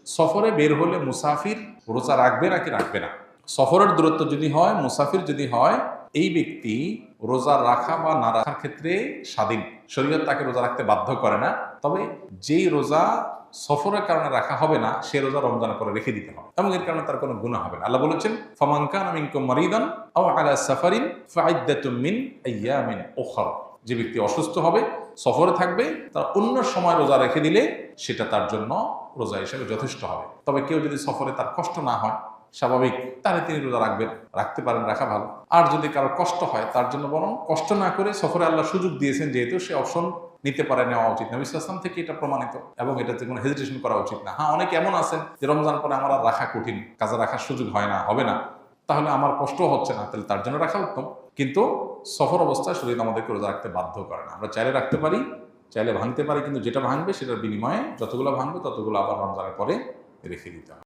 সফরে বের হলে মুসাফির রোজা রাখবে নাকি রাখবে না? সফরের দূরত্ব যদি হয়, মুসাফির যদি হয়, এই ব্যক্তি রোজা রাখা বা না রাখার ক্ষেত্রে স্বাধীন। শরীয়ত তাকে রোজা রাখতে বাধ্য করে না। তবে যেই রোজা সফরের কারণে রাখা হবে না, সে রোজা রমজানের পরে রেখে দিতে হবে এবং এর কারণে তার কোনো গুনাহ হবে না। আল্লাহ বলেছেন, ফামান কানা মিনকুম মারিদান আও আলা সাফারিন ফাইদ্দাতুম মিন আইয়ামিন উখরা। যে ব্যক্তি অসুস্থ হবে, সফরে থাকবে, তার অন্য সময় রোজা রেখে দিলে সেটা তার জন্য রোজা হিসেবে যথেষ্ট হবে। তবে কেউ যদি সফরে তার কষ্ট না হয়, স্বাভাবিক, তাহলে তিনি রোজা রাখবেন, রাখতে পারেন, রাখা ভালো। আর যদি কারো কষ্ট হয়, তার জন্য বরং কষ্ট না করে, সফরে আল্লাহ সুযোগ দিয়েছেন যেহেতু, সে অপশন নিতে পারে, নেওয়া উচিত। নবী সাল্লাল্লাহু আলাইহি ওয়াসাল্লাম থেকে এটা প্রমাণিত এবং এটাতে কোনো হেজিটেশন করা উচিত না। হ্যাঁ, অনেকে এমন আছেন যে রমজান পরে আমার আর রাখা কঠিন, কাজে রাখার সুযোগ হয় না, হবে না, তাহলে আমার কষ্ট হচ্ছে না, তাহলে তার জন্য রাখা উত্তম। কিন্তু সফর অবস্থায় শরীর আমাদেরকে রোজা রাখতে বাধ্য করে না। আমরা চাইলে রাখতে পারি, চাইলে ভাঙতে পারি, কিন্তু যেটা ভাঙবে সেটার বিনিময়ে যতগুলো ভাঙবে ততগুলো আবার রমজানের পরে রেখে দিতে হবে।